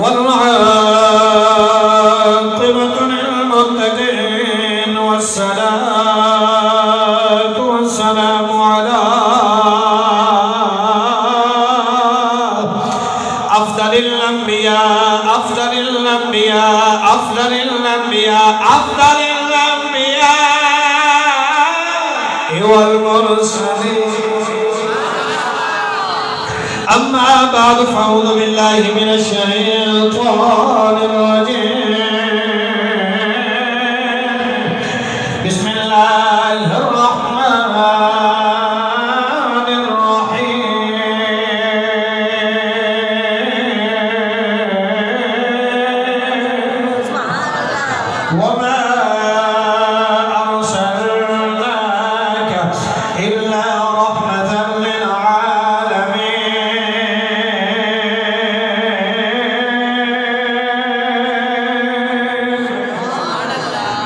والعاقبة للمتقين والصلاة والسلام على أفضل الأنبياء والمرسلين أما بعد فأعوذ بالله من الشيطان الرجيم بسم الله الرحمن الرحيم وما أرسلناك إلا رحمة للعالمين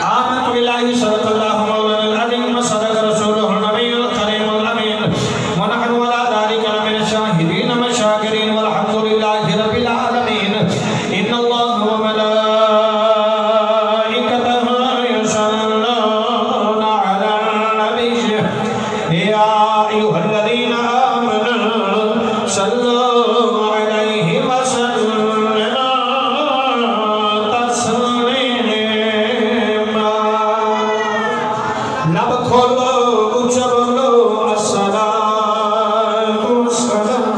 آمنت بالله صدق الله مولانا العظيم وصدق رسوله النبي الكريم الأمين ونحن على ذلك لمن الشاهدين والشاكرين والحمد لله رب العالمين إن الله وملائكته يصلون على النبي يا أيها الذين آمنوا صلوا عليه وسلموا تسليما لب کھولو اونچا بولو الصلاة والسلام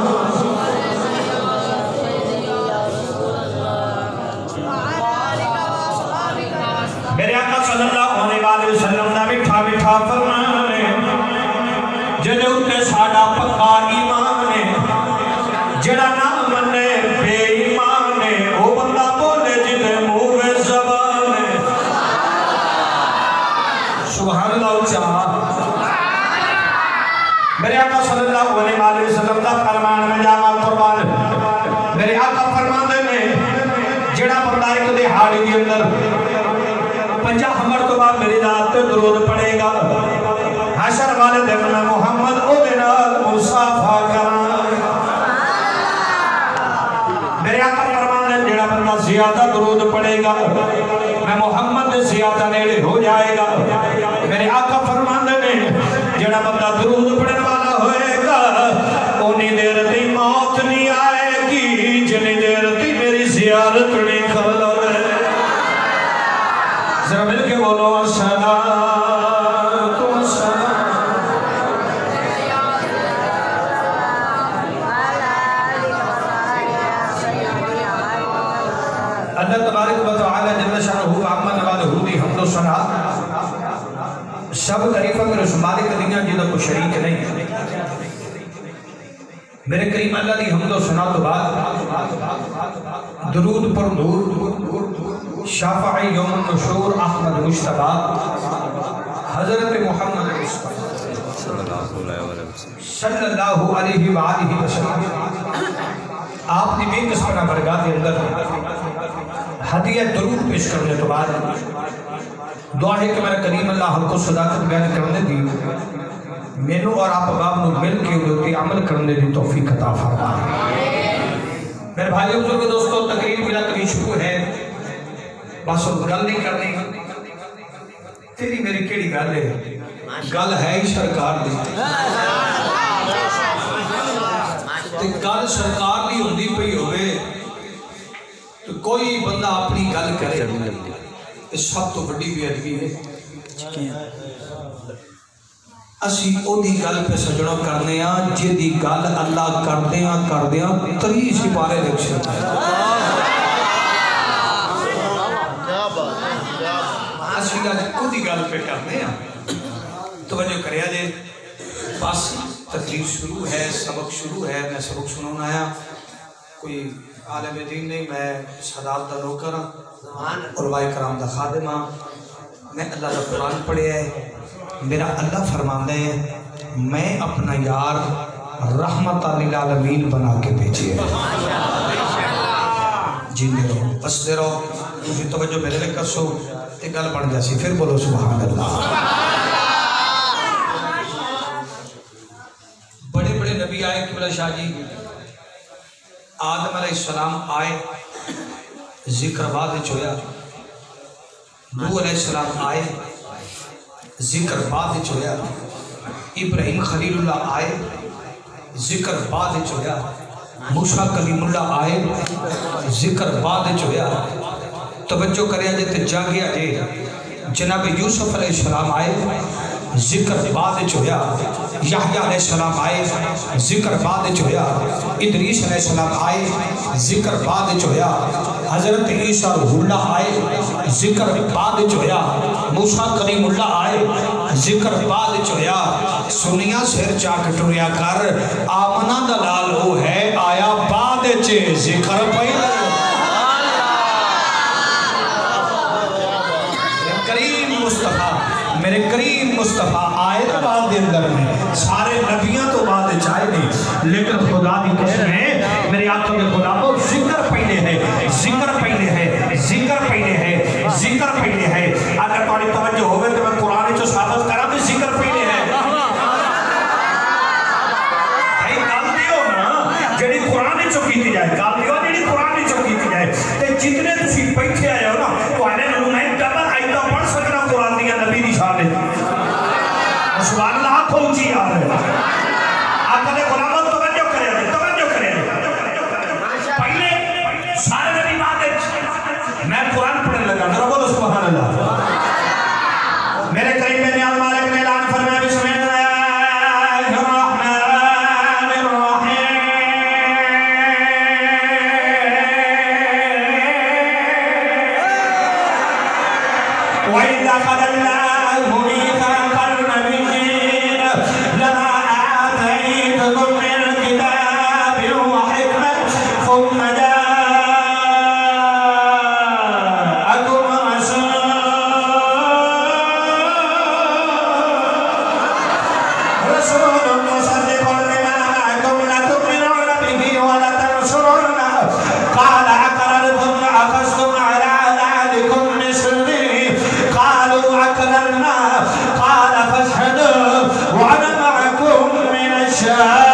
میرے آقا صلی اللہ علیہ وسلم دا مٹھا مٹھا فرمان ہے جدے اتے ساڑا پکا ایمان ہے جڑا نہ منے بے ایمان ہے وہ بندہ بولے جدے مووے زبان ہے سبحان اللہ اچھا میرے آقا صلی اللہ علیہ وسلم دا فرمان میں جامع قربان میرے آقا فرمان دے میں جڑا بندہ ایک دہاڑی کے اندر 50 مرتبہ میری ذات تے درود پڑے گا حشر والے دن میں محمد او دنال مصافہ کران میرے آقا فرمان ہے جڑا بندہ زیادہ درود پڑے گا میں محمد سے زیادہ نیڑے ہو جائے گا میرے آقا فرمان ہے جڑا بندہ درود پڑھنے والا ہوئے گا انہی دیر دی موت نہیں آئے گی جنہی دیر دی میری زیارت نہیں کھلو ہے ذرا مل کے بولو الصلاة والسلام اللہ تبارک و تعالی جل شانہ عما نوالہ دی حمد و ثنا سب تعریفاں میرے مالک دیاں جدا کو شریک نہیں میرے کریم اللہ دی حمد و ثنا تو بعد درود پر نور شافعی یوم النشور احمد مجتبی حضرت محمد صلی اللہ علیہ وآلہ وسلم آپ نے میں کس پناہ برگاہ کے اندر ہدیہ درود پیش کرنے تو بعد دعا ہے کہ میرا کریم اللہ ہم کو صداقت بیان کرنے دی مینو اور آپ باب نو مل کے ہوتی عمل کرنے دی توفیق عطا فرمائے میرے بھائی بزرگ دوستو تقریر بلا کبھی شروع ہے بس گل نہیں کرنی تیری میری کیڑی گل ہے گل ہے ہی سرکار دی گل سرکار دی ہوندی پئی ہوئے تو کوئی بندہ اپنی گل کرے اس سب تو بڑی بے ادبی ہے اسی او دی گل پہ سجڑوں کرنے ہیں جے دی گل اللہ کردیاں 30 سپارے دیکھ سکتا ہے اسی او دی گل پہ کرنے ہیں توجہ کریا جے بس تقریر شروع ہے سبق شروع ہے میں سبق سنانا آیا کوئی عالم دین نہیں میں سادات دا نوکر علماء کرام دا خادم ہاں میں اللہ دا قرآن پڑھے ہے میرا اللہ فرماندہ ہے میں اپنا یار رحمت للعالمین بنا کے بھیجے ہے جیندے رہو بستے رہو تجھے توجہ میرے لئے کر سو ایک گل بڑھ جاسی پھر بولو سبحان اللہ بڑے بڑے نبی آئے قبلہ شاہ جی آدم علیہ السلام آئے ذکر بعد ہویا نوح علیہ السلام آئے ذکر بعد ہویا ابراہیم خلیل اللہ آئے ذکر بعد ہویا موسیٰ کلیم اللہ آئے ذکر بعد ہویا توجہ کریا جے تے جاگیا جے جناب یوسف علیہ السلام آئے ذکر بعد ہویا یحییٰ علیہ السلام آئے ذکر بعد ہویا ادریس علیہ السلام آئے ذکر بعد ہویا حضرت عیسیٰ روح اللہ آئے ذکر بعد ہویا موسیٰ کلیم اللہ آئے ذکر بعد ہویا سنیا سر چاک ٹریا کر آمنہ دلال ہو ہے آیا بعد چے ذکر پہلے میرے کریم مصطفیٰ آئے تو بعد دن در میں سارے نبیاں تو بعد چاہے نہیں لیکن خدا دی قسم ہے میرے آقا کے خدا کو ذکر پہلے ہے ذکر پہلے ہے ذکر پہلے ہے ذکر پہلے ہے اگر تمہاری توجہ ہوئے تو میں قرآن جو ثابت کرا تو ذکر پہلے ہے بھائی گل دیو نا جڑی قرآن جو کیتی جائے گل دیو جڑی قرآن جو کیتی جائے تے جتنے تسی بیٹھے آئے ہو نا تو آنے نمونہ ڈبل آئیتا پڑھ سکنا قرآن دیا نبی دی شان ہے سبحان اللہ پہنچی آ رہے آقا دے غلامت توجہ کرے پہلے سارے نبی بات میں قرآن پڑھنے لگا ذرا بولو سبحان اللہ میرے قریب میں نیاز مالک نے اعلان فرمایا بسم اللہ الرحمن الرحیم وَإِذَا أَخَذَ اللَّهُ مِيثَاقَ النَّبِيِّينَ لَمَا آتَيْتُكُم مِّن كِتَابٍ وَحِكْمَةٍ ثُمَّ جَاءَكُمْ رَسُولٌ مُّصَدِّقٌ لِّمَا مَعَكُمْ لَتُؤْمِنُنَّ بِهِ وَلَتَنصُرُنَّهُ قَالَ أَقْرَرْتُمْ وَأَخَذْتُمْ عَلَىٰ ذَٰلِكُمْ إِصْرِي قالوا أقررنا قال فاشهدوا وأنا معكم من الشاهدين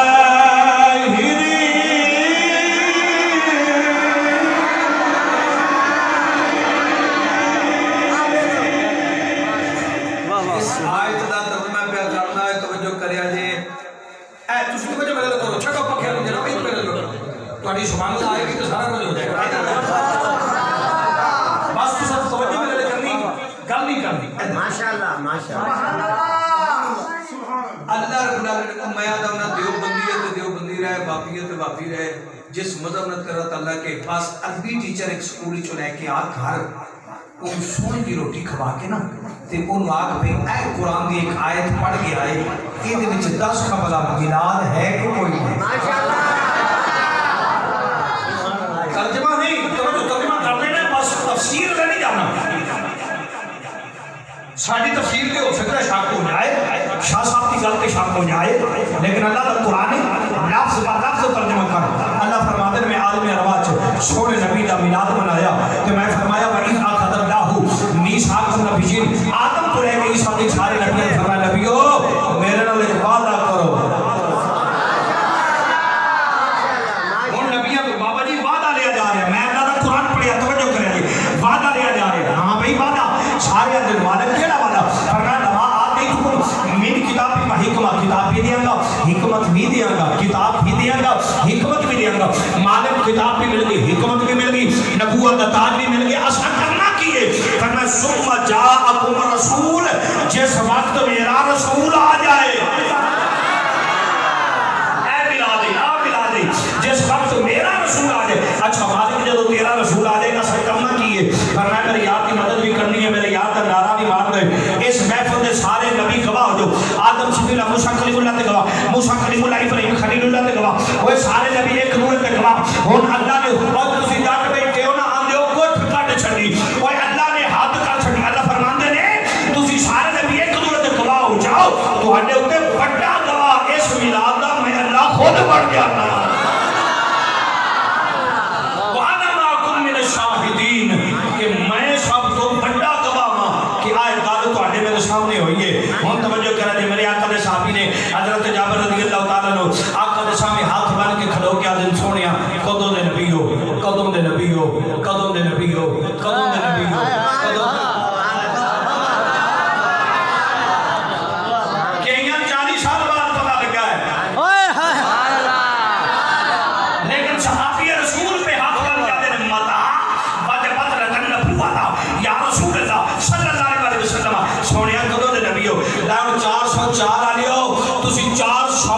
اس آیت دا ترجمہ پہ کرنا ہے توجہ کریا جے اے تسی توجہ میرے کرو چھٹو پکھے لو جناب ایک میرے لو تہاڈی سبحان اللہ آئے گی تو سارا کچھ ہو جائے گا بس تو سب توجہ میرے کرنی گل نہیں کرنی ماشاءاللہ ماشاءاللہ اللہ رب العالمین کو میں آدھا انہا دیوبندی ہے تو دیوبندی رہے باپی ہے تو باپی رہے جس مذہب نت کر رہا تھا اللہ کے پاس عربی ٹیچر ایک سکولی چلے کے آگ گھر ان سونے کی روٹی کھوا کے نا تے ان آگ پہ اے قرآن دی ایک آیت پڑھ گیا ہے یہ دے وچ 10 کا بلا ملاد ہے کہ کوئی نہیں ماشاءاللہ ترجمہ نہیں ترجمہ کر لینا بس تفسیر کا نہیں جانا ساری تفسیر کے ہو سکتا ہے شاک ہو جائے شاہ صاحب کی غلط شاک ہو جائے لیکن اللہ کا قرآن لفظ با لفظ ترجمہ کر اللہ فرماتے ہیں میں عالم ارواح سونے نبی دا میلاد منایا کہ میں فرمایا وَإِذْ أَخَذَ اللَّهُ مِيثَاقَ النَّبِيِّينَ آدم کو لے کے عیسیٰ کے سارے نبی نے فرمایا نبیو میرے نال ایک وعدہ کرو ان نبیوں کو بابا جی وعدہ لیا جا رہا ہے میں اللہ کا قرآن پڑھیا توجہ کریں گے وعدہ لیا جا رہا ہے ہاں بھئی وعدہ سارے دل والے کیڑا وعدہ فرمایا لما آتیتکم من کتاب حکمت کتاب بھی دیاں گا حکمت بھی دیاں گا کتاب بھی دیاں گا حکمت بھی دیاں گا مالک کتاب بھی مل گئی حکمت بھی مل گئی نبوت تاج بھی مل گئی اصلا کرنا کیے فرمایا ثم جاءکم رسول جس وقت میرا رسول آ جائے اے بلادی جس وقت میرا رسول آ جائے اچھا مالک جب تیرا رسول آ جائے گا سر کرنا کیے فرمایا میرے یاد کی مدد بھی کرنی ہے میرے یاد کا نعرہ بھی مار دے اس محفل دے سارے نبی گواہ ہو جو آدم صلی اللہ موسیٰ کلیم اللہ تے گواہ موسیٰ کلیم اللہ ابراہیم خلیل اللہ تے گواہ وہ سارے نبی ایک نور تے گواہ ہن اللہ نے حکم تسی جا کے بیٹھے ہو نا آندے ہو گٹھ کٹ چھڈی وہ اللہ نے ہاتھ کر چھڈی اللہ فرماندے نے تسی سارے نبی ایک نور تے گواہ ہو جاؤ تواڈے اوتے بڑا گواہ اس میلاد دا میں اللہ خود بن جانا کہ میں سب تو بڑا گواہ ہوں کہ آئے گال تو آنے میرے سامنے ہوئی ہے ہم توجہ کرا دے میرے آقا دے صحابی نے حضرت جابر رضی اللہ تعالیٰ نے آقا دے سامنے ہاتھ بن کے کھلو کے آدم سونیا کدوں دے نبی ہو 100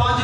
5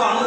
ਤੁਹਾਨੂੰ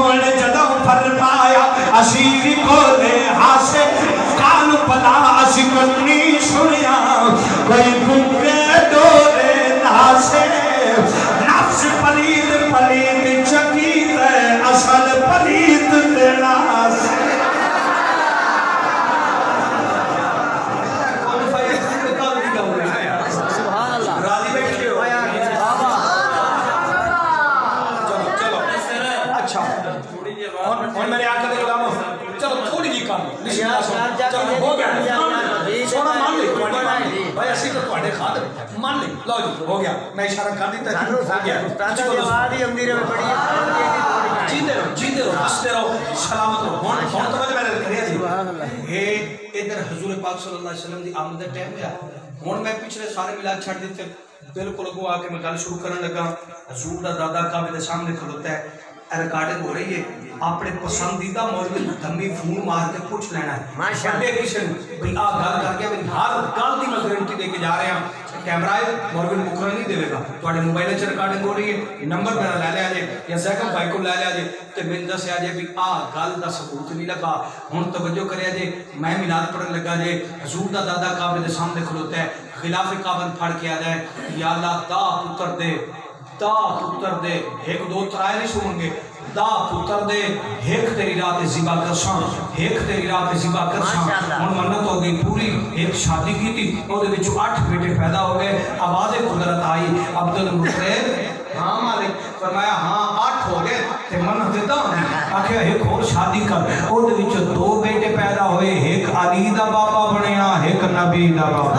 ہون جدوں فرمایا اشیر کولے ہاسے کان پلا اسی کنی سنیا کوئی گنگے ڈورے ناسے نفس پلید پلید چکیت ہے اصل پلید تناس راضی بیٹھے ہو اچھا اور میرے آقا دے غلاموں چلو تھوڑی جی کام چلو ہو گیا سونا مان لے بھائی اسی تو تواڈے خادم مان لے لو جی ہو گیا میں اشارہ کر دیتا ہے ہو گیا استاد کی آواز ہی امدیرے میں پڑی ہے جیتے رہو ہنستے رہو سلامت رہو ہون تو وجہ میں نے کریا جی اے ادھر حضور پاک صلی اللہ علیہ وسلم دی آمد دا ٹائم ہے ہن میں پچھلے سارے میلاد چھڑ دیتے بالکل اگوں آ کے میں گل شروع کرنے لگا حضور دا دادا کعبے دے سامنے کھلوتا ہے ریکارڈنگ ہو رہی ہے اپنے پسندیدہ مولوی دمی فون مار کے پوچھ لینا ہے بڑے کسی بھئی آپ گل کر کے میری ہر گل دی میں گارنٹی دے کے جا رہے ہیں کیمرہ ہے مولوی مکرر نہیں دے گا تواڈے موبائل وچ ریکارڈنگ ہو رہی ہے نمبر میرا لے لیا جے یا زیکم بھائی کو لے لیا جے تے میں دسیا جے بھی آ گل دا ثبوت نہیں لگا ہن توجہ کریا جے میں میلاد پڑھن لگا جے حضور دا دادا کعبے دے سامنے کھلوتا ہے خلاف کعبہ پھڑ کے آ جائے یا اللہ دا پتر دے دا پتر دے ایک دو ترائے نہیں سنیں گے دا پتر دے ایک تیری رات زبا کرساں ایک تیری رات زبا کرساں ہن منت ہو گئی پوری ایک شادی کی تھی او دے وچ 8 بیٹے پیدا ہو گئے آواز قدرت آئی عبد المطلب ہاں مالک فرمایا ہاں 8 ہو گئے تے منت دیتا ہوں آکھیا ایک اور شادی کر او دے وچ 2 بیٹے پیدا ہوئے ایک علی دا بابا بنیا ایک نبی دا بابا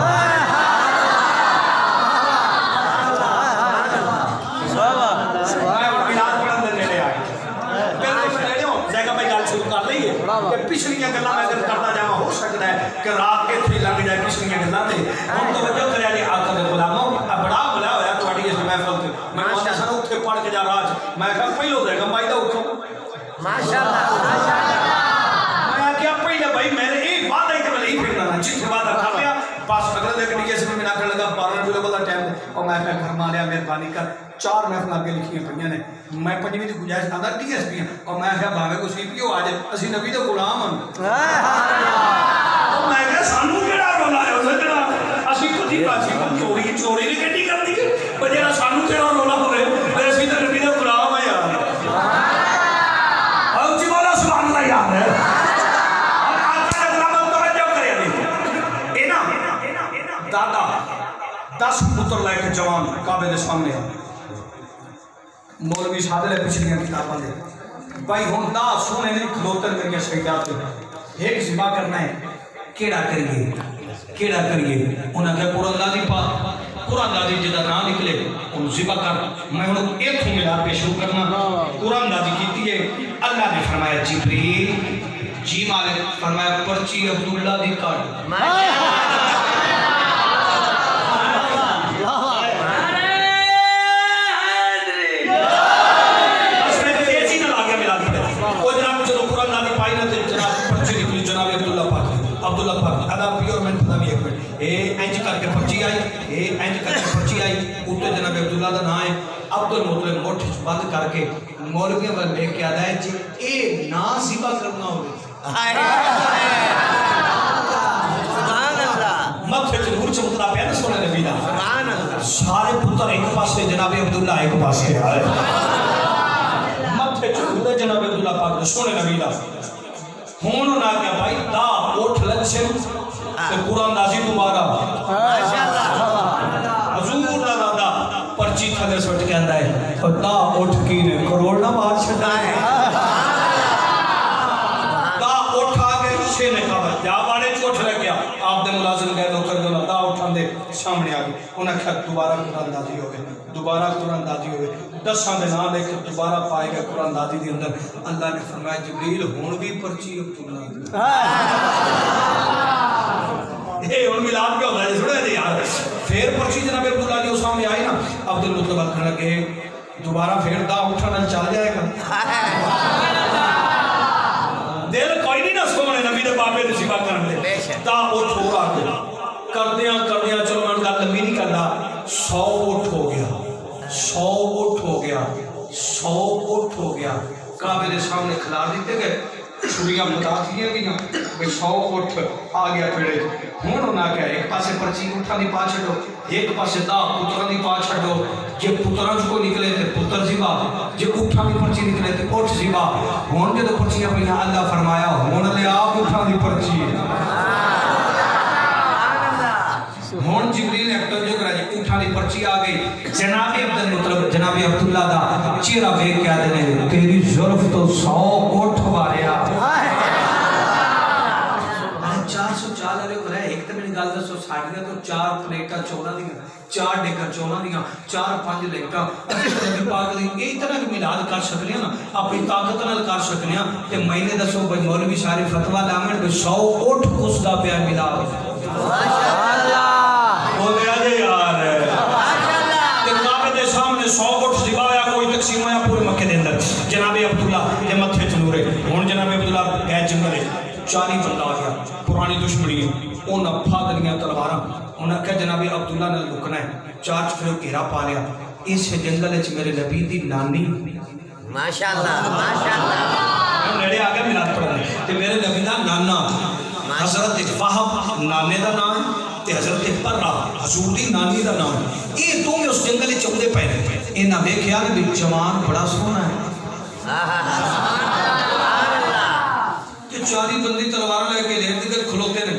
پچھلیاں گلاں میں اگر کرتا جاواں ہو سکتا ہے کہ رات کے تھی لگ جائے پچھلیاں گلاں تے ہم توجہ کریا جی آقا دے غلاموں بڑا بلا ہویا تواڈی اس محفل تے میں ماشاء اللہ اوتھے پڑھ کے جا رہا میں کہا پہلو دے گا بھائی دا حکم ماشاءاللہ میں کیا پہلے بھائی میں نے ایک وعدہ ہے کہ میں نہیں پھرنا نہ جتنے وعدہ کر لیا پاس اگلے دے ڈی ایس میں نہ لگا 12 جولائی والا ٹائم اور میں گھر میں لیا مہربانی کر 4 محفل آگے لکھی پڑھیاں نے میں پنجویں دی گنجائش آندا ڈی ایس پی اور میں کہا بھاوے کو سی پی او آ جائے اسی نبی دے غلام ہن اور میں کہا سانو کیڑا رولا ہے اس کیڑا اسی کدی پاسی چوری چوری نہیں کٹی کرنی کہ بجا سانو کیڑا رولا ہوے اسی تے نبی دے غلام ہے یار او جی والا سبحان اللہ یار ہے اور آقا دے غلام توجہ کرے نہیں اے نا دادا 10 پتر لے کے جوان کعبے دے سامنے مولوی صاحب نے پچھلیاں کتاباں دے بھائی ہن دا سونے نے کھلوتر کر کے شہیدات دے ایک ذبح کرنا ہے کیڑا کریے انہاں کہ قرآن لا دی پاک قرآن لا دی جدا نہ نکلے ان ذبح کر میں ہن ایک میلاد پہ شروع کرنا قرآن لا دی کیتی ہے اللہ نے فرمایا جبریل جی مالک فرمایا پرچی عبداللہ دی کاٹ عبداللہ پاک ادا پیور میں پتہ بھی ایک منٹ اے انج کر کے پرچی آئی اوتے جناب عبداللہ دا نام ہے عبد المطلب موٹھ بند کر کے مولویوں پر لے کے آدا ہے جی اے نا ذبح کرنا ہوگی سبحان اللہ متھے تے نور چمکدا پیا نا سونے نبی دا سبحان اللہ سارے پتر ایک پاسے جناب عبداللہ ایک پاسے آئے متھے تے نور جناب عبداللہ پاک سونے نبی دا ہون نہ کیا بھائی دا اٹھ لچھے تے قرآن نازی دوبارہ حضور دا دا پرچی تھلے سوٹ کے اندہ ہے اور دا اٹھ کی نے کروڑ نہ بات چھتا ہے دا اٹھ آگے چھے نے کہا جا بانے چوٹ لے گیا آپ دے ملازم گئے نوکر دولا دا اٹھان دے سامنے آگے انہیں کہا دوبارہ قرآن نازی ہوگے دوبارہ قرآن دادی ہوئے 10 دے نام لے کے دوبارہ پائے گئے قرآن دادی دی اندر اللہ نے فرمایا جبریل ہون بھی پرچی عبداللہ اے ہون ملاد کیا ہوتا ہے سنے دے یار پھر پرچی جناب عبداللہ دی سامنے آئی نا عبد المطلب کھڑا لگے دوبارہ پھر دا اٹھانا چل جائے گا دل کوئی نہیں نہ سونے نبی دے بابے دے ذبح کرنے دا اٹھ ہو رہا گیا کردیاں چلو میں گل لمبی نہیں کرنا 100 اٹھ ہو گیا 100 اٹھ ہو گیا کعبے کے سامنے کھلا دیتے گئے چھڑیاں بتا دیا گیا کہ 100 اٹھ آ گیا پیڑے ہوں انہوں کیا ایک پاسے پرچی اٹھا دی پا چھڑو ایک پاسے دا پترہ دی پا چھڑو جے پترہ کو نکلے تے پتر زیبا جے اٹھا دی پرچی نکلے تے اٹھ زیبا ہون کے تو پرچیاں پہیاں اللہ فرمایا ہون لے آپ اٹھا دی پرچی ہون جبریل ایک توجہ کرا جی اٹھا دی پرچی آ گئی جناب جناب عبداللہ دا چیرہ بے کیا دینے تیری ظرف تو 100 اٹھ باریا 400 لے رہے ایک تو میری گال دسو ساڑھیاں تو 4 پلیٹا چونا دیا 4 ڈیکر چونا دیا 4-5 لیٹا نبی پاک دی ایک طرح کی میلاد کر سکنے نا اپنی طاقت نال کر سکنے تے مہینے دسو بھائی مولوی سارے فتوہ دامن 100 اٹھ اس دا پیا میلاد ماشاءاللہ وہ دیا دے یار تے کعبے دے سامنے 100 اٹھ زبایا کوئی تقسیم ہویا پورے مکے دے اندر جناب عبداللہ یہ متھے چنورے ہون جناب عبداللہ گئے جنگلے 40 بندہ آ گیا پرانی دشمنی انہاں پھاد لیاں تلواراں انہاں کہا جناب عبداللہ نے لکنا ہے 4 چفروں گھیرا پا لیا اس جنگل وچ میرے نبی دی نانی ماشاءاللہ ماشاءاللہ نیڑے آ گیا میلاد پڑھنے تے میرے نبی دا نانا حضرت وہب نانے دا نام تے حضرت پرہ حضور دی نانی دا نام یہ تو میں اس جنگل وچ چودے پے انہاں ویکھیا کہ جوان بڑا سونا ہے چاری بندی تلوار لے کے لیٹ دیگر کھلوتے نے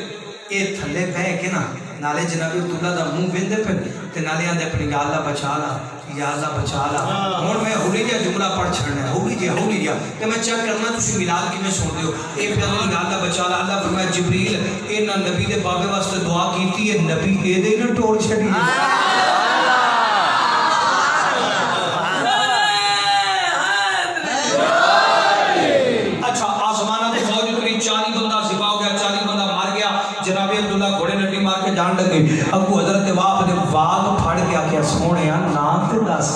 اے تھلے پہ کے نا نالے جناب عبداللہ دا منہ ویندے پہ تے نالے آندے اپنی یا اللہ بچا لا یا اللہ بچا لا اور میں ہولی جا جملہ پڑھ چھڑنا ہے ہولی جا کہ میں چیک کرنا تسی میلاد کی میں سن دیو اے پیغمبر یا اللہ بچا لا اللہ فرمایا جبریل اے نا نبی دے بابے واسطے دعا کیتی ہے نبی اے دے نا ٹوڑ چھڑی جناب عبداللہ گھوڑے نٹی مار کے جان لگ گئی ابو حضرت واپ نے واغ پھڑ کے آکے سونے ہیں نام تے دس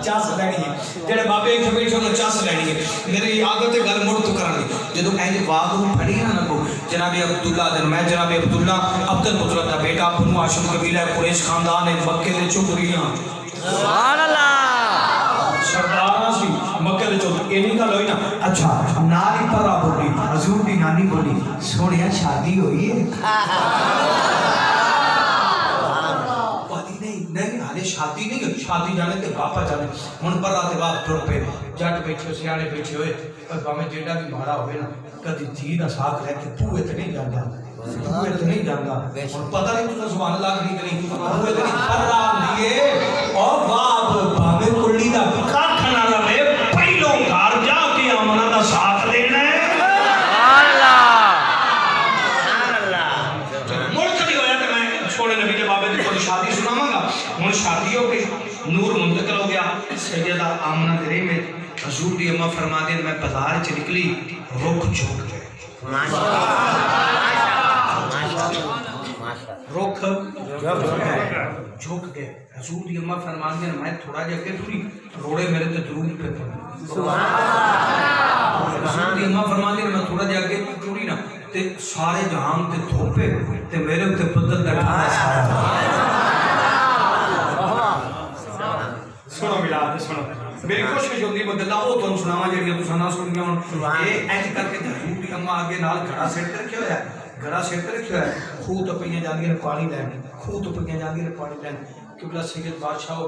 چاس لینی ہے جڑے بابے ایک بیٹھ ہونا چاس لینی ہے میری عادت ہے گل مڑ تو کرانی جدو اینجے واغ رو پھڑی ہے نا کو جناب عبداللہ دن میں جناب عبداللہ عبد المطلب دا بیٹا بنو ہاشم قبیلہ قریش خاندان ہے مکے دے چپ رہیاں سبحان اللہ سردارہ سی مکہ دے چوک یہ نہیں کل ہوئی نا اچھا ناری پرہ بولی حضور دی نانی بولی سونیا شادی ہوئی ہے نہیں حالے شادی نہیں ہوئی شادی جانے تے باپا جانے ہن پر آتے باپ ٹر پہ جٹ بیٹھے سیانے بیٹھے ہوئے پر باہمیں جیڑا بھی مارا ہوئے نا کدی تھی دا ساتھ رہ کے پوئے تے نہیں جاندہ پوئے تے نہیں جاندہ اور پتہ نہیں تو سبحان اللہ کی نہیں پوئے تے نہیں پر رام دیئے اور باپ باہمیں کلی دا کھا کھنا رہے پہلوں گھر جا کے آمنہ دا ساتھ لینا ہے شادی سناواں گا ہن شادی ہو گئی نور منتقل ہو گیا سیدہ آمنہ درے میں حضور دی اماں فرما دیں میں بازار چ نکلی رخ جھک گئے رخ جھک گئے حضور دی اماں فرما دیں میں تھوڑا جا کے تھوڑی روڑے میرے تے درود پہ پڑھ حضور دی اماں فرما دیں میں تھوڑا جا کے تھوڑی نا تے سارے جہان تے دھوپے تے میرے تے بدل دا ٹھانا سارا سنو ملاد سنو میری کوشش ہوندی بدلہ وہ تو سناواں جڑیاں تو سنا سن گیا ہن اے ایج کر کے حضور دی اماں آگے نال گھڑا سیٹ کر کے ہویا گھڑا سیٹ کر کے ہویا خوہ تو پئیاں جاندیاں پانی لین خوہ تو پئیاں جاندیاں پانی لین قبلہ سید بادشاہ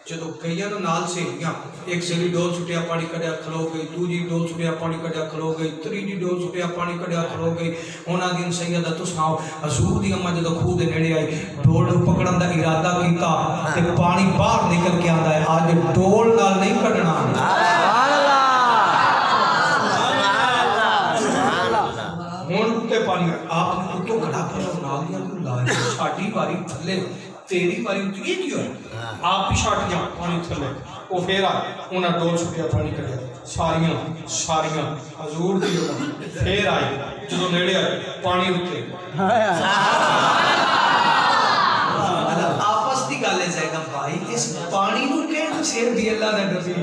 جدو کئیاں نو نال سے ہیاں ایک سیلی ڈول چھٹیا پانی کڑیا کھلو گئی دوجی ڈول چھٹیا پانی کڑیا کھلو گئی تریجی ڈول چھٹیا پانی کڑیا کھلو گئی ہونا دن سیدہ تو سناؤ حضور دی اماں جدو خوہ دے نیڑے آئی ڈول پکڑن دا ارادہ کیتا تے پانی باہر نکل کے آندا ہے آج ڈول نال نہیں کڑنا ہون تے پانی آپ نے تو کھڑا کھڑا نالیاں کو لائے چھاٹی باری تھلے تیری باری یہ کیوں ہے آپ بھی شاٹیاں پانی تھلے وہ پھر آئے انہاں ڈول چھٹیا پانی کڑیا ساریاں حضور دی ہونا پھر آئے جدو نیڑے آئے پانی ہوتے آپس دی گالے زیگم بھائی اس پانی نو کہیں سیر دی اللہ نے ڈرسی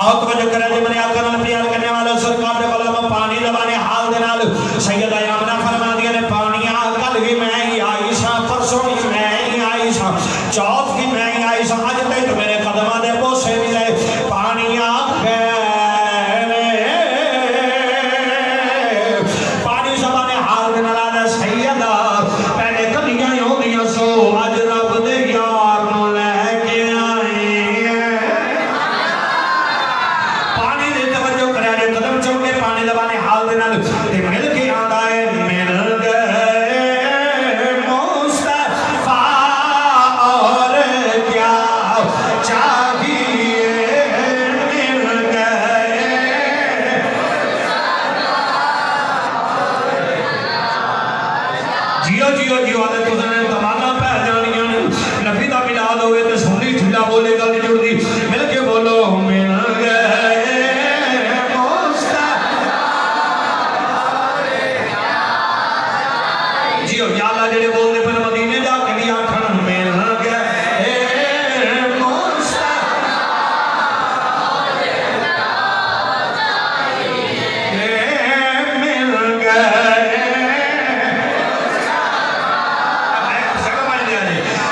آؤ توجہ کریں جی منی آقا نال پیار کرنے والا سرکار دے قلم پانی زبانے حال دے نال سیدہ آمنہ فرما دیا نے پانی آقل بھی میں ہی عائشہ پرسوں بھی میں ہی عائشہ چوتھ کی میں ہی آئی سمجھ تے تو میرے قدمہ دے بوسے ملے پانی آخر پانی زبانے حال دن اللہ سیدہ پہلے کدیاں ہوں دیا سو آج رب دے یار نو لے کے آئی پانی دے توجہ کرے آنے قدم چوکے پانی زبانے حال دن اللہ تے مل کے آندہ ہے مل گئے مصطفیٰ اور کیا چاہیے مل گئے جیو جیو جیو آدھے تو نے تمانا پہ جانیاں نبی دا ملاد ہوئے تے سنی ٹھلا بولے گا جڑ دی مل کے بولو مل گئے جیو یا اللہ جڑے بولنے پر مدینے جا کے لیا کھڑن مل گئے مل گئے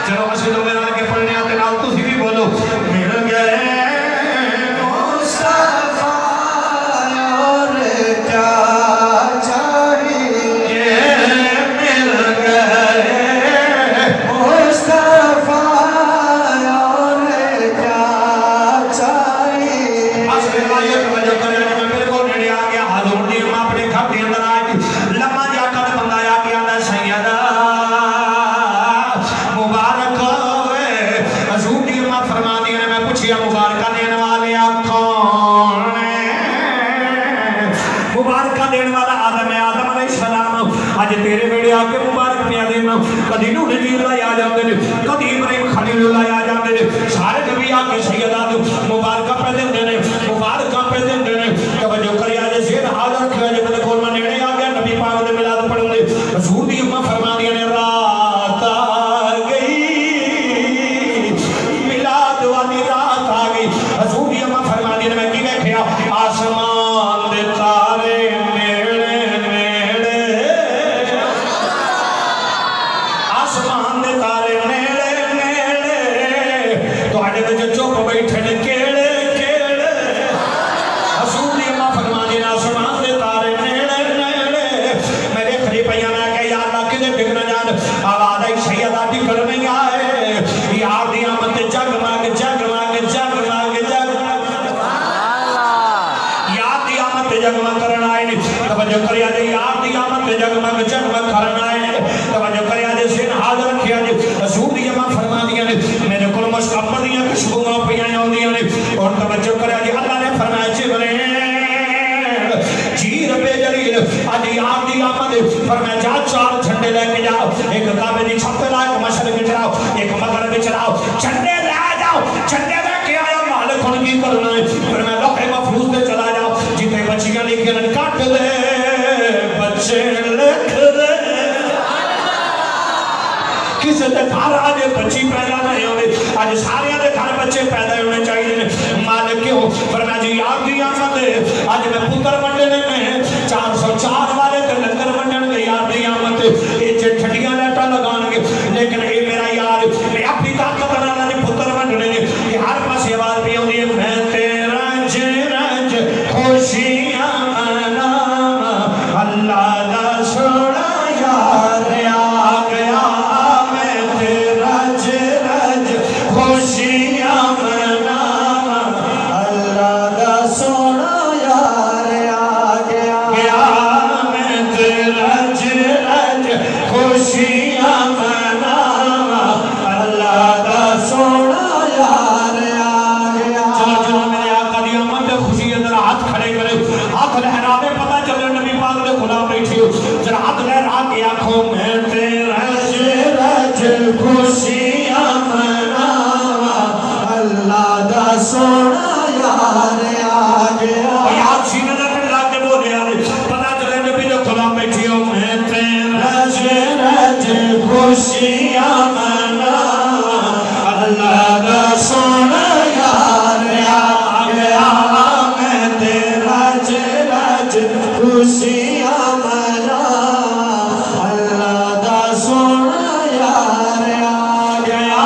چلو مسجد میں آ کے پڑھنے آتے نال تسی بھی بولو مل گئے مصطفیٰ اور کیا چاہیے مل گئے مصطفیٰ اور کیا چاہیے اصل آیت وجہ کرے میں بالکل نیڑے آ گیا حضور دی ہم اپنے گھر کے اندر آئے لمحہ جا کر بندہ آ گیا نا سیدہ مبارک ہوئے حضور دی ہم فرما دیا میں پوچھیا مبارکہ دینے والے آپ کون مبارکہ دینے والا آدم ہے آدم علیہ السلام آج تیرے بیڑے آ کے مبارک پیا دینا کدی نو نبی اللہ آ جاندے نے کدی ابراہیم خلیل اللہ آ جاندے نے سارے نبی آ کے سیدہ مبارکہ پہ دیندے نے مبارکہ پہ دیندے نے توجہ کری آج زیر حاضر کیا جب میرے کول میں نیڑے آ گیا نبی پاک دے ملاد پڑھن دے حضور دی ہم فرما دیا نے رات آ گئی ملاد والی رات آ گئی حضور دی ہم فرما دیا نے میں کی دیکھیا آسمان دے تارے نیڑے نیڑے آسمان دے تارے نیڑے نیڑے تو آجے دے جو چوپ بیٹھے نے کیڑے کیڑے حضور دی ہم فرما دیا نے آسمان دے تارے نیڑے نیڑے میرے خلیفہ یہاں میں کہ یا اللہ کدے ڈگ نہ جان آواز آئی سیدہ ڈگڑ نہیں آئے یار دی آمد جگمگ جگمگ جگمگ جگمگ یار دی آمد جگمگ کرنا آئے توجہ کریا جے یار دی آمد جگمگ جگمگ کرنا آئے توجہ کریا جے سن حاضر کیا جے حضور دی ہم فرما دیا نے میرے کل مشکبر دیا کشبوں پیاں ہوں دیا نے اور توجہ کریا جے اللہ نے فرمایا جبریل جی رب جلیل آج یار دی آمد فرمایا جا چار جھنڈے لے کے جاؤ ایک کعبے دی چھت پہ لائے مشرق چلاؤ ایک مغرب چلاؤ جھنڈے لے جاؤ جھنڈے لے کے آیا مالک ان کی کرنا ہے فرمایا لوح محفوظ دے چلا جاؤ جتنے بچیاں لکھے نے کاٹ دے بچے لکھ دے کسی دے گھر آج بچی پیدا نہیں ہوئے آج سارے دے گھر بچے پیدا ہونے چاہیے مالک کیوں فرمایا جی یار دی آمد آج میں پتر منڈے میں 404 والے کے لنگر منڈن میں یار دی آمد یہ چھٹیاں لیٹا لگان گے لیکن اے میرا یار میں اپنی طاقت بنانا نے پتر منڈنے یہ ہر پاس آواز بھی ہوتی ہے میں تیرا رنج خوشیاں منا اللہ دا سونا یار آ گیا میں تیرا رنج خوشیاں منا اللہ دا سونا یار آ گیا میں تیرا رنج خوشیاں منا اللہ دا سونا یار آ گیا چلو چلو میرے آقا دی آمد خوشی اندر ہاتھ کھڑے کرے ہاتھ لہرا میں پتہ چلے نبی پاک دے خدا بیٹھی ہو ذرا ہاتھ لہرا کے آنکھوں میں تیرا رنج خوشیاں منا اللہ دا سونا یار آ گیا یاد سینے نہ پڑھا کے بولے آرے پتہ چلے نبی دے خدا بیٹھی ہو میں تیرا رنج خوشیاں منا اللہ دا سونا یار آ گیا میں تیرا رنج خوشیاں منا اللہ دا سونا یار آ گیا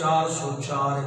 404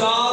4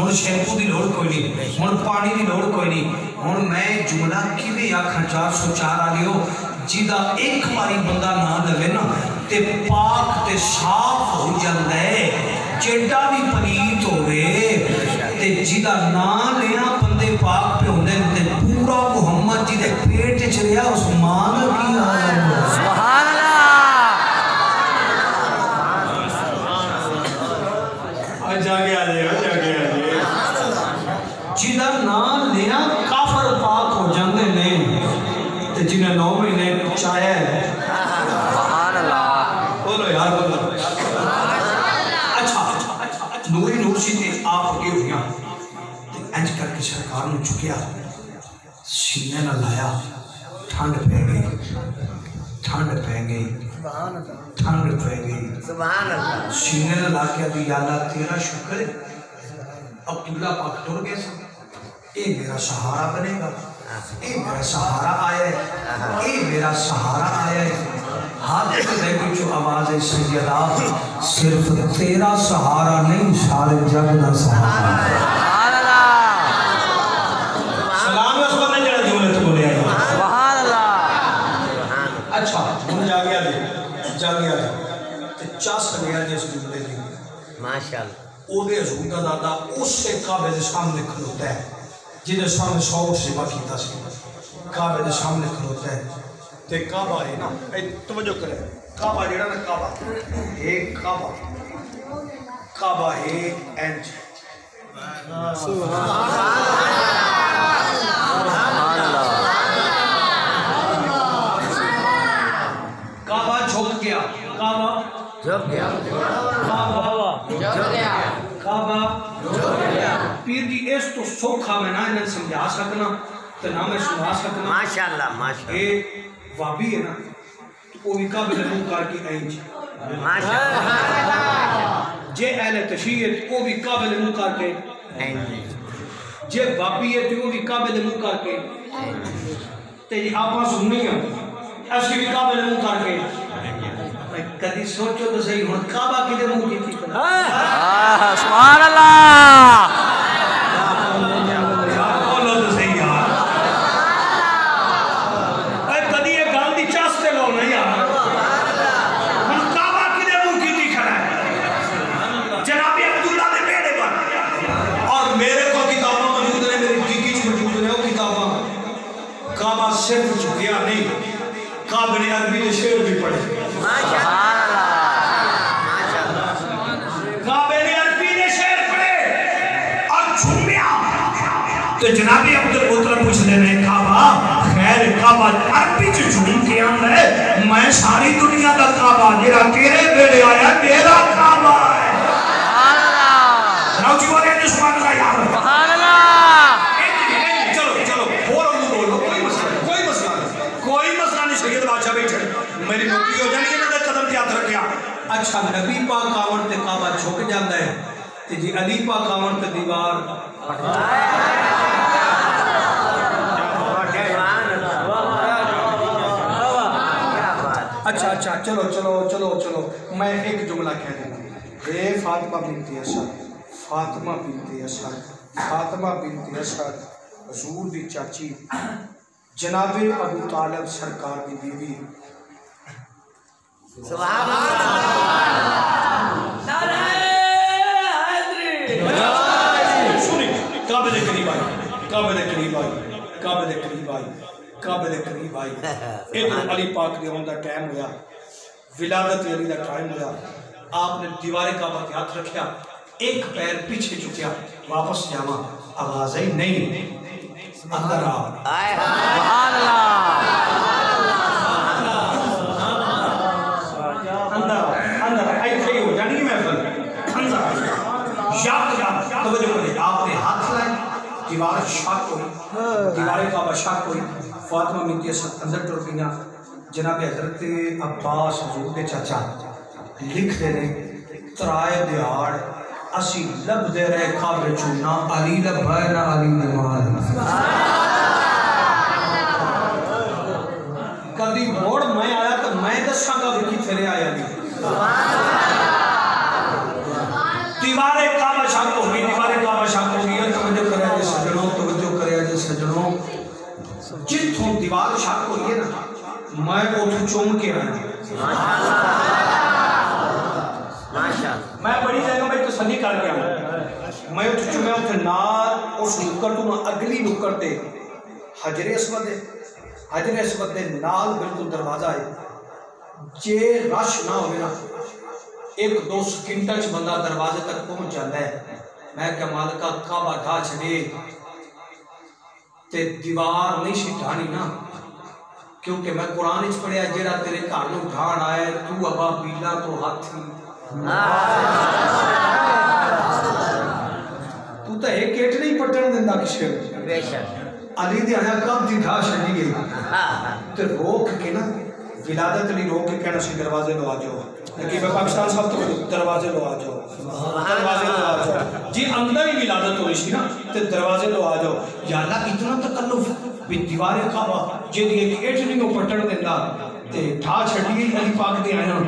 ہن شیمپو دی لوڑ کوئی نہیں، ہن پانی دی لوڑ کوئی نہیں. ہن میں جملہ کیویں آکھاں 404 والیو جیدا ایک باری بندہ نہ لوے نا تے پاک تے صاف ہو جاندا ہے. جیڑا بھی پلیت ہوئے تے جیدا نام لیا بندے پاک پہ ہوندے تے پورا محمد جی دے پیٹ وچ رہیا اس ماں دا کی حال ہے. سبحان اللہ. جاگے آ جائے جیدا نام لیا کافر پاک ہو جاندے نے تے جنہیں 9 مہینے چاہیا ہے. سبحان اللہ. بولو یار بولو. نوری نور سی تے آپ اگے ہویا انج کر کے سرکار نے چکیا سینے نہ لایا. ٹھنڈ پہ گئی ٹھنڈ پہ گئی ٹھنڈ پہ گئی. سبحان اللہ. سینے نہ لا کے ابھی یا اللہ تیرا شکر ہے عبداللہ پاک ٹر گئے سن. اے میرا سہارا بنے گا، اے میرا سہارا آیا ہے، اے میرا سہارا آیا ہے. ہاتھ میں کوئی جو آواز ہے سیدہ صرف تیرا سہارا نہیں سارے جگ دا سہارا. سبحان اللہ. سلام اس بندے جڑا جملے تو بولے آیا. سبحان اللہ. اچھا ہن جا گیا تے چاس گیا جس جملے دی ماشاءاللہ. او دے حضور دا دادا اس سے کعبے دے سامنے کھلوتا ہے جہدے سامنے 100 سیوا کیتا سی. کعبے دے سامنے کھلوتا ہے تے کعبہ ہے نا اے توجہ کرے کعبہ جڑا نا کعبہ کعبہ ہے انج. سبحان اللہ. کعبہ جھک گیا کعبہ جھک گیا پیر جی اس تو سوکھا میں نہ انہیں سمجھا سکنا تو نہ میں سنا سکنا. ماشاءاللہ ماشاءاللہ. یہ وابی ہے نا تو وہ بھی قابل منکر کی اینج. ماشاءاللہ. جے اہل تشیعت وہ بھی قابل منکر کے جے وابی ہے تو وہ بھی قابل منکر کے تے جی آپاں سننی ہیں اسی بھی قابل منکر کے. کدی سوچو تو صحیح ہن کعبہ کدے منہ کی تھی. سبحان اللہ. بولو تو صحیح یار. کدی یہ گل دی چاستے لو نا یار. ہن کعبہ کدے منہ کی تھی کھڑا ہے جناب عبداللہ دے بیڑے پر. اور میرے کو کتاباں موجود نے میری ڈگی چ موجود نے وہ کتاباں. کعبہ صرف جھکیا نہیں قابل عربی نے شعر بھی پڑھے. سبحان اللہ. قابل عربی نے شعر پڑھے اور جھومیا تو جناب عبدالمطلب پوچھ لینے کعبہ خیر کعبہ عربی چ جھوم کے آندا ہے میں ساری دنیا دا کعبہ جڑا تیرے بیڑے آیا میرا کعبہ ہے. سبحان اللہ. راو جی بولے نے سبحان اللہ یار. سبحان اللہ. چلو فوراً بولو کوئی مسئلہ نہیں. سید بادشاہ بیٹھے میری نوکری ہو جانی ہے میں قدم پہ ہاتھ رکھیا. اچھا نبی پاک آون تے کعبہ جھک جاندا ہے تے جی علی پاک آون تے دیوار. اچھا چلو میں ایک جملہ کہہ دینا. اے فاطمہ بنت اسد حضور دی چاچی جناب ابو طالب سرکار کی بیوی. سبحان اللہ. سنی کعبے دے قریب آئی ایک علی پاک دے ہون دا ٹائم ہویا ولادت علی دا ٹائم ہویا. آپ نے دیوار کعبہ کے ہاتھ رکھیا ایک پیر پیچھے جھکیا واپس جاواں آواز آئی نہیں اندر آ. سبحان اللہ. اندر آئی کھڑی ہو جانی کی محفل اندر یاد توجہ کرے. آپ نے ہاتھ لائے دیوار شاک ہوئی دیوار کعبہ شاک ہوئی. فاطمہ بنت اسد اندر ٹر گئیاں. جناب حضرت عباس حضور کے چاچا لکھ دے رہے ترائے دیار اسی لب دے رہے کعبے چونا علی لبھائے نہ علی نمال. کدی موڑ میں آیا تو میں دساں گا بھی کتنے آیا نہیں. دیوار کعبہ شاک ہو گئی دیوار کعبہ شاک چوم کے آیا میں بڑی جگہ میں تسلی کر کے آیا میں چومے اتھے نار اس نکر تو میں اگلی نکر دے حجر اسود دے نال بالکل دروازہ ہے جے رش نہ ہوئے نا 1-2 سکنٹر بندہ دروازے تک پہنچ جاتا ہے میں کہ مالکہ کعبہ ڈھا چھڑے تے دیوار نہیں ڈھانی نا کیونکہ میں قرآن اچ پڑھیا جیڑا تیرے گھر نو ڈھان آئے تو ابا بیلا تو ہاتھی تو تا ایک ایٹ نہیں پٹن دیندہ کشے علی دی آیا کب دی ڈھا چھڑی گئی تے روک کے نا ولادت لی روک کے کہنا سی دروازے لو آجو لیکن میں پاکستان صاحب تو دروازے لو آجو دروازے لو آجو جی اندر ہی ولادت ہوئی سی نا تے دروازے لو آجو یا اللہ اتنا تکلف بھی دیوارے کعبہ جے دی ایک ایٹ نہیں کو پٹن دیندہ تے ڈھا چھڑی گئی علی پاک دے آیا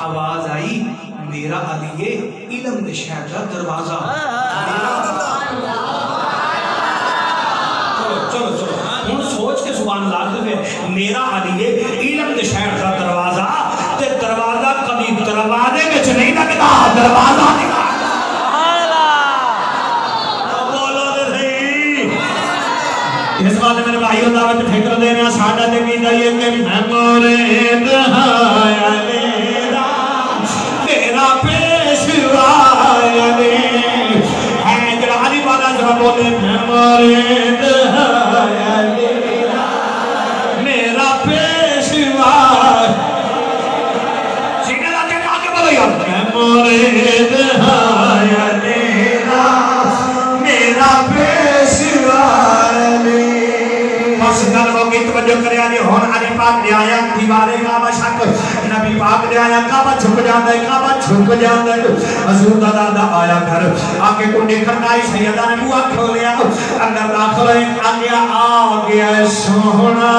آواز آئی میرا علیے علم دے شہر کا دروازہ چلو ہن سوچ کے سبحان اللہ دے میرا علیے علم دے شہر کا دروازہ تے دروازہ کبھی دروازے وچ نہیں لگدا دروازہ لگا بولو تے صحیح اس بات میرے بھائی اللہ وچ فکر دینا ساڈا تے کی جائے کہ میں مرید ہاں میرا تیرا پیشوا علی ہے جڑا علی والا ذرا بولے میں مرید میرا پیشوا سینے لا کے آگے بولو یار میں مرید میرا پیشوا بس گل ہو گئی توجہ کرے آنے ہون علی پاک دے آیا دیوارے کعبہ شک نبی پاک دے آیا کعبہ چھپ جاندہ ہے کعبہ چھپ جاندہ ہے حضور دا دادا آیا گھر آکے کنڈے کرنائی سیدہ نے بوا کھولیا اندر داخل ہے آگیا سونا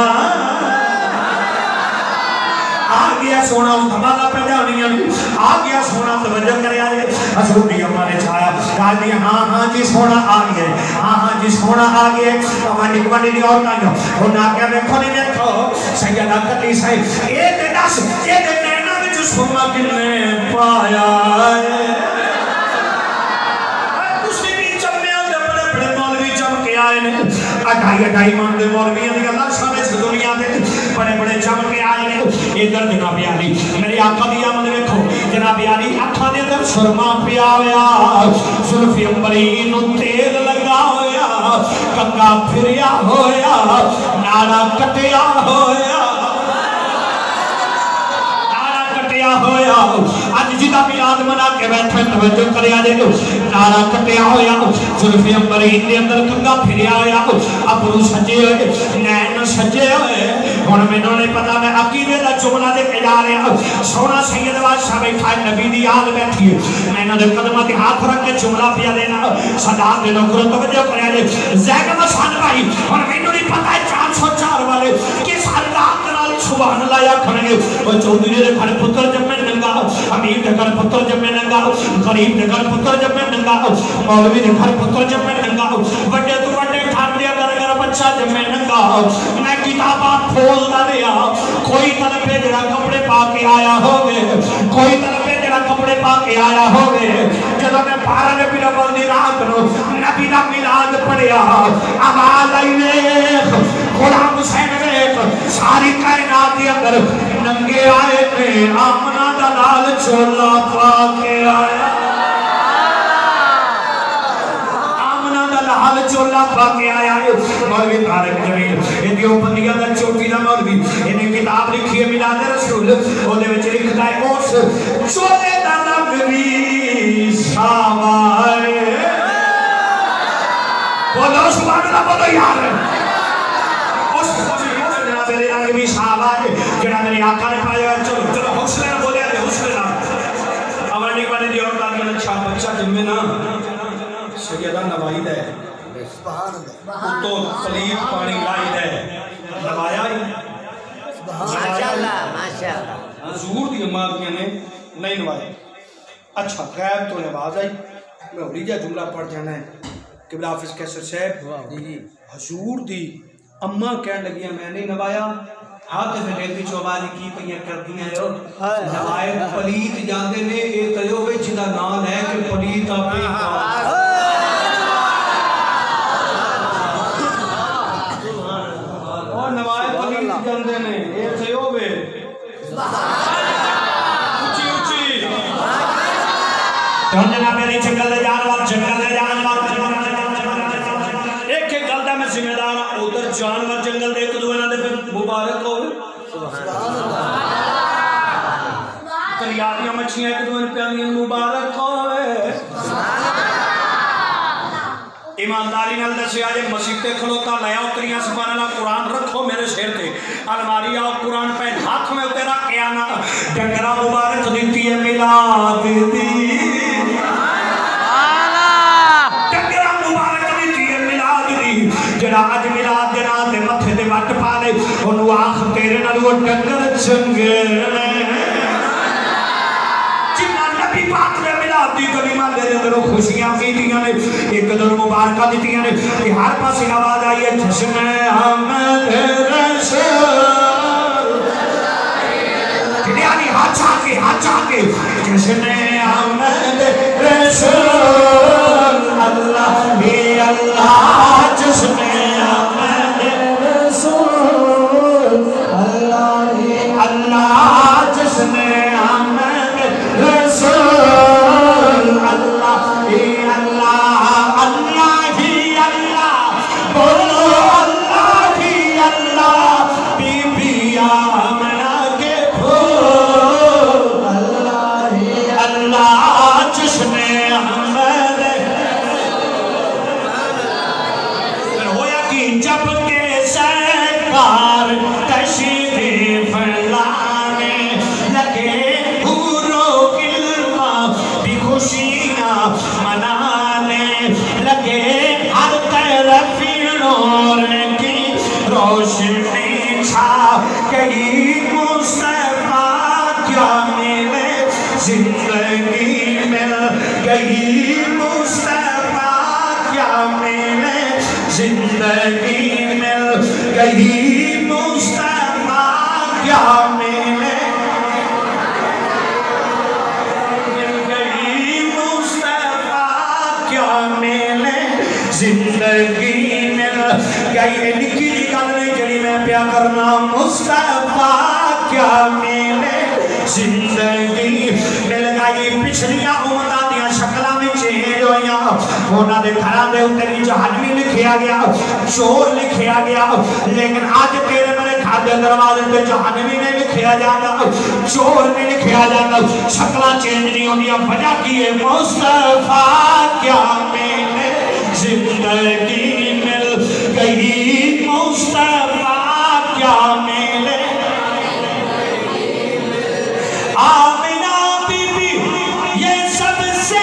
آگیا سونا اس دھمالہ پہ جانی آگیا سونا توجہ کرے آئے حضور دی اماں نے چاہیا کہا دی ہاں جی سونا آگیا ہاں جی سونا آگیا وانی کوانی دی اور کانیو انہاں آگیا دیکھو نہیں دیکھو سیدہ کلی سے اے دے ناس اے دے نینا میں جو سونا کنے پایا کسی بھی چمے ہوتے بڑے بڑے مولوی چم کے آئے نے اٹھائی مان دے مولوی ہیں اللہ سامنے سے دنیا دے بڑے بڑے چم کے آئے نے ادھر جناب علی میری آقا دی آمد دیکھو جناب علی آنکھاں دے اندر سرما پیا ہویا زلفی امبری نو تیل لگا ہویا کنگا پھریا ہویا ناڑا کٹیا ہویا ہویا آج جدا میلاد منا کے بیٹھے توجہ کریا دے نارا کٹیا ہویا زلفی امبرین دے اندر کنگا پھریا ہویا ابرو سجے ہوئے نین سجے ہوئے ہن مینوں نہیں پتا میں عقیدے دا جملہ دے کے جا رہا سونا سید بادشاہ بیٹھا ہے نبی دی آل بیٹھی ہے میں انہاں دے قدماں تے ہاتھ رکھ کے جملہ پیا دینا صدا دے نوکر توجہ کریا دے زیگم حسن بھائی ہن مینوں نہیں پتا ہے 404 والے کس اللہ نال سبحان اللہ یا کھڑے او چودھری دے گھر پتر جب میں ننگا امیر دے گھر پتر جب میں ننگا غریب دے گھر پتر جب میں ننگا مولوی دے گھر پتر جب میں ننگا بڑے تو بڑے ٹھان دیا اگر بچہ جب میں ننگا میں کتابات پھول دا دیا کوئی طلبے جڑا کپڑے پا کے آیا ہوگے کوئی طلبے جڑا کپڑے پا کے آیا ہوگے جدو میں 12 ربیع الاول دی رات نو نبی دا میلاد پڑھیا آواز آئی ویکھ غلام حسین ویکھ ساری کائنات دی اندر ننگے آئے نے آمنہ دا لال چولا پا کے آیا آمنہ دا لال چولا پا کے آیا مولوی طارق جمیل یہ دیوبندیاں دا چوٹی دا مولوی انہیں کتاب لکھی ہے میلاد رسول وہ دے وچ لکھتا ہے اس چولے دا نگری ساوائے بولو سبحان اللہ بولو یار میرے رنگ بھی صاحب آئے جڑا میرے آقا نے پایا چلو حوصلے نہ بولے آئے حوصلے نہ ہمارے بنے دی اور داخل اچھا بچہ جمعے نا سیدہ نوائی دے تو پلیت پانی لائی دے نوایا ہی ماشاءاللہ حضور دی امادیاں نے نہیں نوایا اچھا غیب تو نواز آئی میں اولیجہ جملہ پڑھ جانا ہے قبلہ حافظ کیسر صاحب حضور دی اماں کہنے لگیاں میں نہیں نوایا ہاتھ میں لیتی چوبانی کی پہیاں کر دیا ہے نوائے پلیت جاندے نے اے تیوبے جنہ نام ہے کہ پلیت آپے اور نوائے پلیت جاندے نے اے تیوبے اچھی اچھی جاندنا میری چنگل جانوار ایک ایک گلدہ میں ذمہ دار ادھر جانور جنگل دے ایک دوئے نہ دے مبارک ہو تریادیاں مچھیاں ایک دوئے پیانیاں مبارک ہو ایمانداری نال دسے آجے مسیحتے کھلوتا لیا اتریاں سبحان اللہ قرآن رکھو میرے شیر تے الماری آؤ قرآن پہ ہاتھ میں اترا قیانا ڈنگرہ مبارک دیتی ہے ملاد دی جڑا اج ملاد دے نال تے متھے تے وٹ پا لے اونوں آکھ تیرے نال وہ ڈنگر چنگے جنہ نبی پاک دے ملاد دی کلمہ دے اندر خوشیاں کیتیاں نے ایک دن مبارکاں دتیاں نے کہ ہر پاسے آواز آئی ہے جشن احمد رسول یعنی ہاتھ آ کے جشن احمد رسول اللہ ہی اللہ جشن احمد رسول اللہ ہی اللہ جشن احمد رسول اللہ ہی اللہ اللہ ہی اللہ بولو اللہ ہی اللہ بی بی آمنہ کے پھول اللہ ہی اللہ جشن احمد جب کے سرکار تشریف لانے لگے حورو علمہ بھی خوشیاں منانے لگے ہر طرف نور کی روشنی چھا گئی مصطفیٰ کیا ملے زندگی مل گئی مصطفیٰ کیا ملے زندگی مل گئی مصطفیٰ کیا ملے گئی مصطفیٰ کیا ملے زندگی مل گئی نکی گل نہیں جڑی میں پیا کرنا مصطفیٰ کیا ملے زندگی مل گئی پچھلیاں امتاں دیاں شکلاں میں چینج ہویاں انہاں دے گھراں دے اوتے جہنمی لکھیا گیا چور لکھیا گیا لیکن آج تیرے میرے گھر دے دروازے تے جہنمی نہیں لکھیا جاتا چور نہیں لکھیا جاتا شکلاں چینج نہیں ہوندیاں وجہ کی ہے مصطفیٰ کیا ملے زندگی مل گئی مصطفیٰ کیا ملے آمینہ بی بی یہ سب سے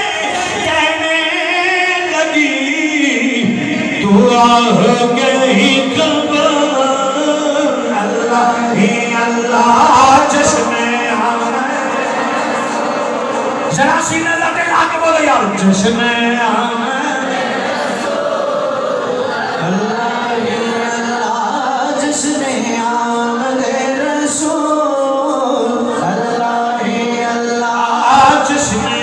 کہنے لگی دعا ہو گئی قبول اللہ ہی اللہ جشن احمد ذرا سینہ لٹے لا کے بولو یار جشن احمد اللہ ہی اللہ جشن احمد رسول اللہ ہی اللہ جشن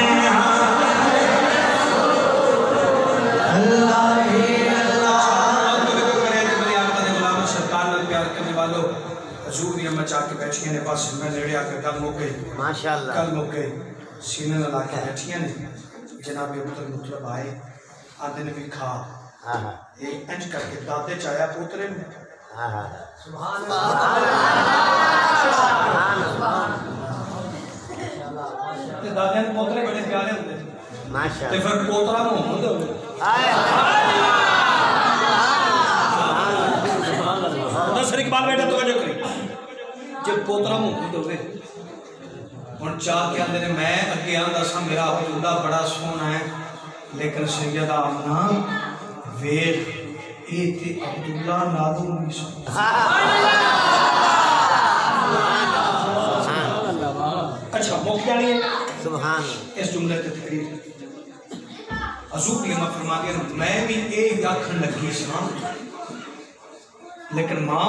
مچا کے بیٹھی ہیں بس میں لیڑے آ کے گل موکے ماشاءاللہ گل موکے سینے نہ لا کے بیٹھی ہیں جناب مطلب آئے آدھے نے بھی کھا ایک انج کر کے دادے چایا پوترے میں سبحان اللہ دادے نے پوترے بڑے پیارے ہوتے تے پھر پوترا محمد ہوئے دس اقبال بیٹا توجہ کری جب پوترا محمد ہوئے اور چاہ کے اندر میں اگے آندہ سا میرا حضورہ بڑا سونا ہے لیکن سیدہ آمنہ ویر ایتے عبداللہ نالو نہیں اچھا موقع جانی ہے اس جملے تے تقریر حضور کی ہمیں فرما دیا میں بھی ایک آکھن لگی سام لیکن ماں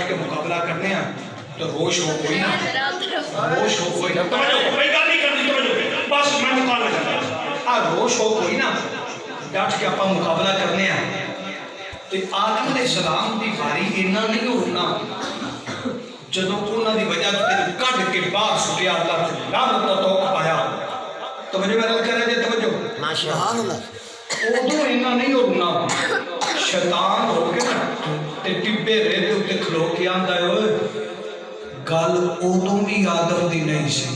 ڈٹ کے مقابلہ کرنے ہیں تو روش ہو کوئی نہ روش ہو کوئی نہ بس میں مقابلہ کرنا روش ہو کوئی نہ ڈٹ کے اپنا مقابلہ کرنے ہیں تو آدم علیہ السلام دی باری اینا نہیں ہونا جدو انہوں دی وجہ تو کٹ کے باہر سٹیا اللہ لعنت دا توق پایا توجہ میں رل کر رہے جے توجہ سبحان اللہ ادو اینا نہیں ہونا شیطان ہو کے نا تے ٹبے رہے دے اتے کھلو کے آندا ہے اوئے گل ادو بھی آدم دی نہیں سی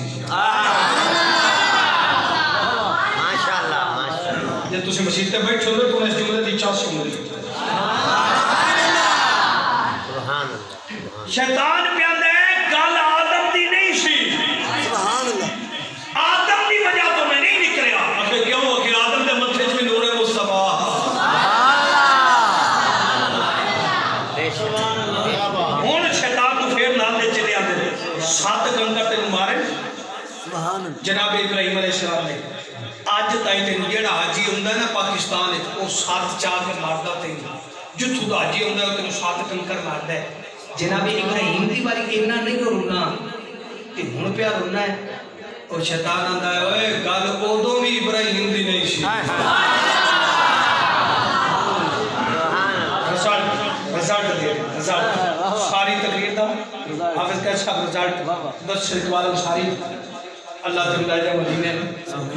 ماشاءاللہ ماشاءاللہ جے تسی مسجد تے بیٹھے ہو تو اس جملے دی چاسی ہوندی سبحان اللہ شیطان پیاندا ہے گل آدم دی نہیں سی سبحان اللہ آدم دی وجہ تو میں نہیں نکلیا اکھے کیوں ہو کہ آدم دے متھے وچ نور مصطفیٰ ہن شیطان کو پھر نال دے چلے آندے 7 کنکر تینوں مارے سبحان اللہ جناب ابراہیم علیہ السلام نے اج تائیں تینوں جیڑا حاجی ہوندا ہے نا پاکستان وچ او 7 چا کے ماردا تینوں جتھوں دا حاجی ہوندا ہے تینوں 7 کنکر ماردا ہے جناب ابراہیم دی باری اینا نہیں رونا تے ہن پیا رونا ہے اور شیطان آندا ہے اوئے گل اودوں بھی ابراہیم دی نہیں سی رزلٹ دے رزلٹ ساری تقریر دا حافظ کا صاحب رزلٹ 10 شریک والم ساری اللہ تعالی جا مدینے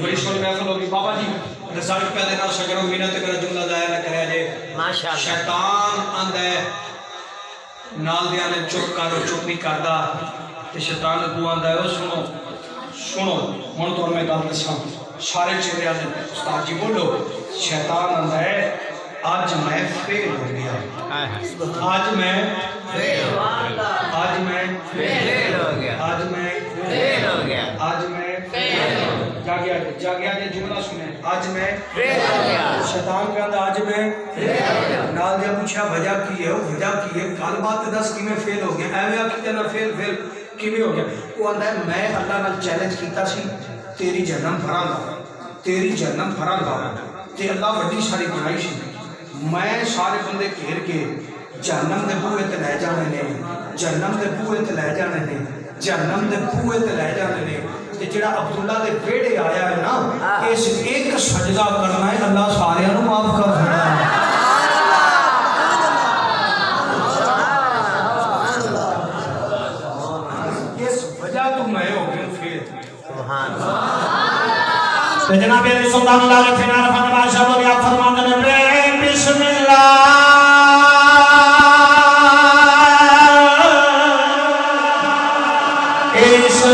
بڑی سونی محفل ہوگی بابا جی رزلٹ پہ دینا شکر امینا تے میرا جملہ ضائع نہ کرے جے ماشاءاللہ شیطان آندا ہے نال دیاں نے چپ کر چپ نہیں کردا تے شیطان کو آندا ہے او سنو سنو ہن تو میں گل دساں سارے چہرے والے استاد جی بولو شیطان آندا ہے آج میں فیل ہو گیا آج میں فیل ہو گیا آج میں فیل ہو گیا آج میں فیل ہو گیا آج میں فیل ہو گیا جاگیا جے جملہ سنیں آج میں فیل ہو گیا شیطان کہندا آج میں فیل ہو گیا نال دے پوچھا وجہ کی ہے وجہ کی ہے گل بات دس کی میں فیل ہو گیا ایویں آکھی تے نہ فیل کیویں ہو گیا وہ آندا ہے میں اللہ نال چیلنج کیتا سی تیری جہنم بھراں گا تے اللہ وڈی ساری بنائی سی میں سارے بندے گھیر کے جہنم دے بوئے تے لے جانے نے جہنم دے بوئے تے لے جانے نے جہنم دے بوئے تے لے جانے نے تے جڑا عبداللہ دے بیڑے آیا ہے نا اس ایک سجدہ کرنا ہے اللہ سارے نو معاف کر دینا ہے اس وجہ تو میں ہو گیا پھر سبحان جناب علی سلطان اللہ علیہ فنار فرما شاہ بولیا فرماتے ہیں بسم اللہ اس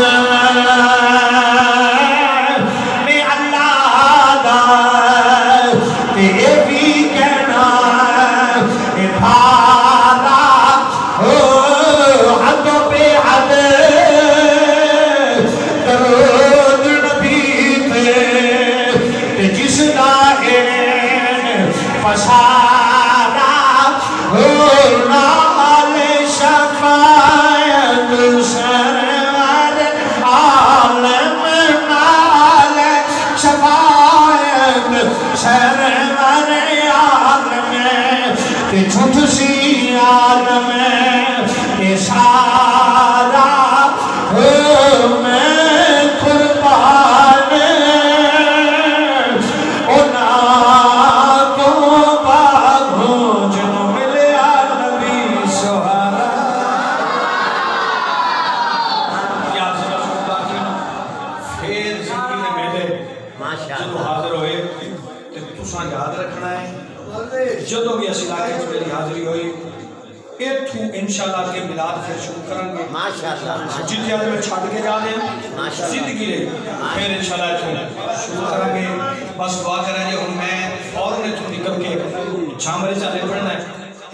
میں اللہ دا تے بھی کہنا بھالا ہو حد پہ حد درود نبی پہ جس دائن پسارا ہو نال شفاعت سرور عالم نال شفاعت سرور عالم تے جھوٹ سی عالم تے سارا ہو میں قربان اونا کو باغوں جنوں ملیا نبی سہارا یا رسول اللہ کی پھر زندگی میں میلے جدو حاضر ہوئے تو تساں یاد رکھنا ہے جدو بھی اس علاقے میں میری حاضری ہوئی ایتھو انشاءاللہ کے میلاد پھر شروع کریں گے ماشاءاللہ جتنے آدھے میں چھاڑ کے جانے ہیں زندگی لے پھر انشاءاللہ ایتھو شروع کریں گے بس دعا کریں گے اور میں فوراً ایتھو نکل کے جھامرے چالے پڑھنا ہے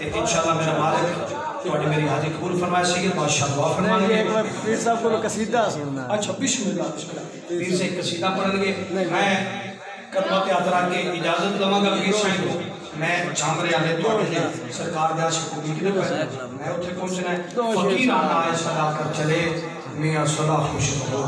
تو انشاءاللہ میرا مالک تھوڑی میری حاضری قبول فرمائے سید بادشاہ دعا فرمائیں گے پیر صاحب کو قصیدہ سننا ہے اچھا بسم اللہ پیر سے قصیدہ پڑھیں گے میں خدمت حضرات کے اجازت لوں گا پیر صاحب کو میں جھامرے والے تھوڑے نے سرکار دے عاشق کو نکلے پہ میں اتنے پہنچنا ہے فقیر آنا ہے صدا کر چلے میاں صدا خوش ہو